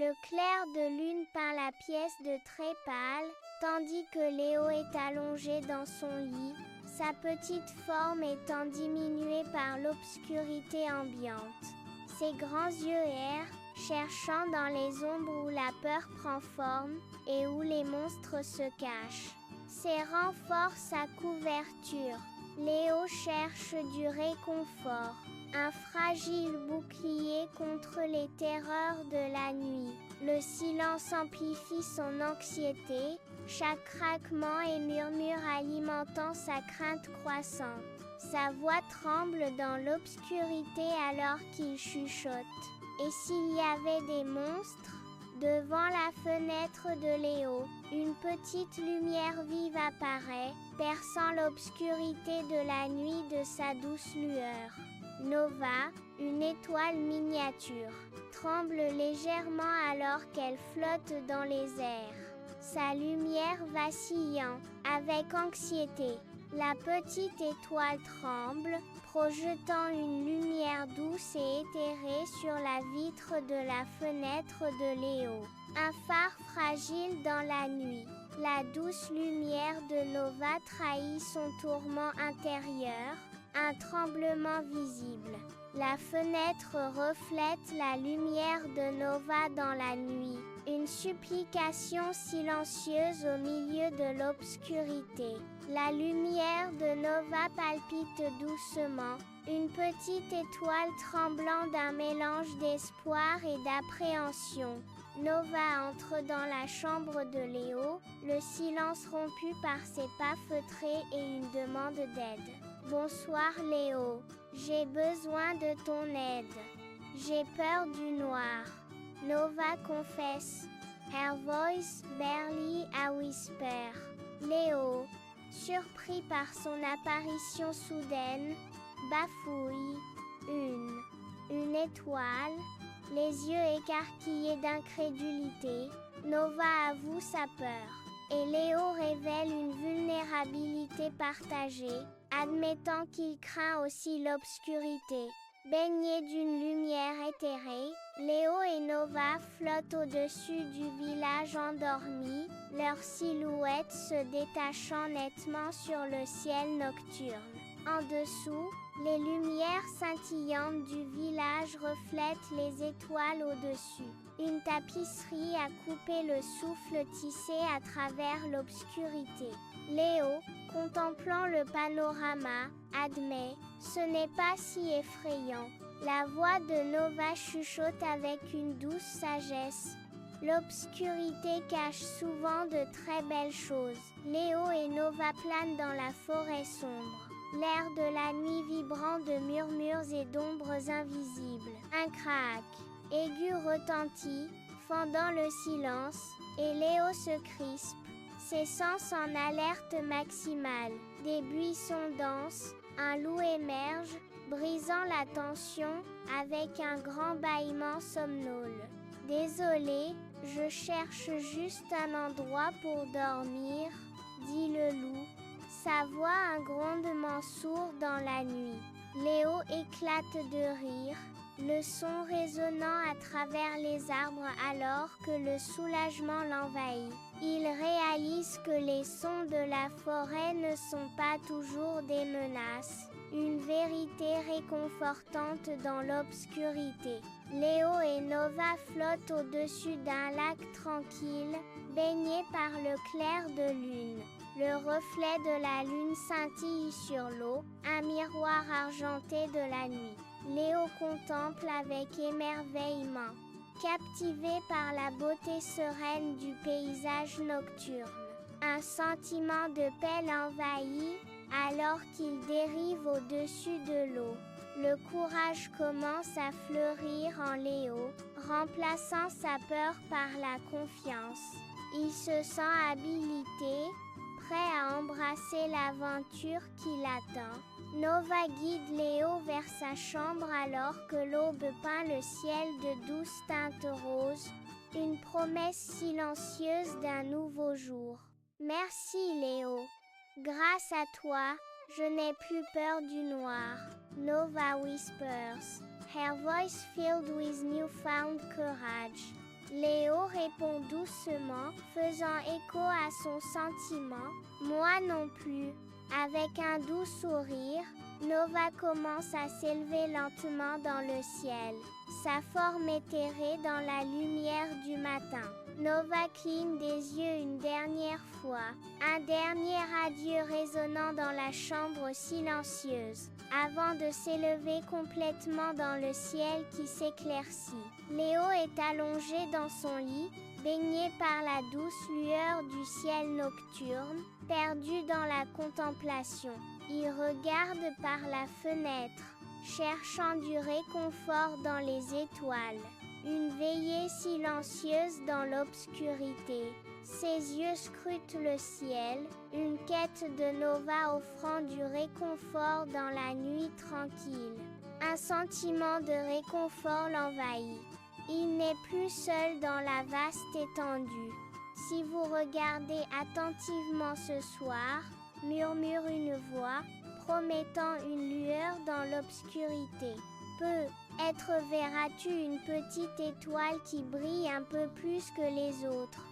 Le clair de lune peint la pièce de très pâle, tandis que Léo est allongé dans son lit, sa petite forme étant diminuée par l'obscurité ambiante. Ses grands yeux errent, cherchant dans les ombres où la peur prend forme et où les monstres se cachent. Ses renforts sa couverture. Léo cherche du réconfort, un fragile bouclier contre les terreurs de la nuit. Le silence amplifie son anxiété, chaque craquement et murmure alimentant sa crainte croissante. Sa voix tremble dans l'obscurité alors qu'il chuchote. Et s'il y avait des monstres? Devant la fenêtre de Léo, une petite lumière vive apparaît, perçant l'obscurité de la nuit de sa douce lueur. Nova, une étoile miniature, tremble légèrement alors qu'elle flotte dans les airs. Sa lumière vacillant, avec anxiété. La petite étoile tremble, projetant une lumière douce et éthérée sur la vitre de la fenêtre de Léo. Un phare fragile dans la nuit. La douce lumière de Nova trahit son tourment intérieur, un tremblement visible. La fenêtre reflète la lumière de Nova dans la nuit, une supplication silencieuse au milieu de l'obscurité. La lumière de Nova palpite doucement, une petite étoile tremblant d'un mélange d'espoir et d'appréhension. Nova entre dans la chambre de Léo, le silence rompu par ses pas feutrés et une demande d'aide. « Bonsoir Léo, j'ai besoin de ton aide. J'ai peur du noir. » Nova confesse. Her voice barely a whisper. Léo, surpris par son apparition soudaine, bafouille. Une étoile. Les yeux écarquillés d'incrédulité, Nova avoue sa peur. Et Léo révèle une vulnérabilité partagée, admettant qu'il craint aussi l'obscurité. Baignés d'une lumière éthérée, Léo et Nova flottent au-dessus du village endormi, leurs silhouettes se détachant nettement sur le ciel nocturne. En dessous, les lumières scintillantes du village reflètent les étoiles au-dessus. Une tapisserie a coupé le souffle tissé à travers l'obscurité. Léo, contemplant le panorama, admet « Ce n'est pas si effrayant ». La voix de Nova chuchote avec une douce sagesse. L'obscurité cache souvent de très belles choses. Léo et Nova planent dans la forêt sombre. L'air de la nuit vibrant de murmures et d'ombres invisibles. Un craque aigu retentit, fendant le silence, et Léo se crispe, ses sens en alerte maximale. Des buissons dansent, un loup émerge, brisant la tension, avec un grand bâillement somnole. Désolé, je cherche juste un endroit pour dormir, dit le loup. Sa voix un grondement sourd dans la nuit. Léo éclate de rire, le son résonnant à travers les arbres alors que le soulagement l'envahit. Il réalise que les sons de la forêt ne sont pas toujours des menaces, une vérité réconfortante dans l'obscurité. Léo et Nova flottent au-dessus d'un lac tranquille, baigné par le clair de lune. Le reflet de la lune scintille sur l'eau, un miroir argenté de la nuit. Léo contemple avec émerveillement, captivé par la beauté sereine du paysage nocturne. Un sentiment de paix l'envahit alors qu'il dérive au-dessus de l'eau. Le courage commence à fleurir en Léo, remplaçant sa peur par la confiance. Il se sent habilité, prêt à embrasser l'aventure qui l'attend. Nova guide Léo vers sa chambre alors que l'aube peint le ciel de douces teintes roses, une promesse silencieuse d'un nouveau jour. Merci Léo. Grâce à toi, je n'ai plus peur du noir. Nova whispers, her voice filled with newfound courage. Léo répond doucement, faisant écho à son sentiment. Moi non plus. Avec un doux sourire, Nova commence à s'élever lentement dans le ciel, sa forme éthérée dans la lumière du matin. Nova cligne des yeux une dernière fois, un dernier adieu résonnant dans la chambre silencieuse, avant de s'élever complètement dans le ciel qui s'éclaircit. Léo est allongé dans son lit, baigné par la douce lueur du ciel nocturne, perdu dans la contemplation. Il regarde par la fenêtre, cherchant du réconfort dans les étoiles. Une veillée silencieuse dans l'obscurité. Ses yeux scrutent le ciel, une quête de Nova offrant du réconfort dans la nuit tranquille. Un sentiment de réconfort l'envahit. Il n'est plus seul dans la vaste étendue. Si vous regardez attentivement ce soir, murmure une voix, promettant une lueur dans l'obscurité. Peut-être verras-tu une petite étoile qui brille un peu plus que les autres.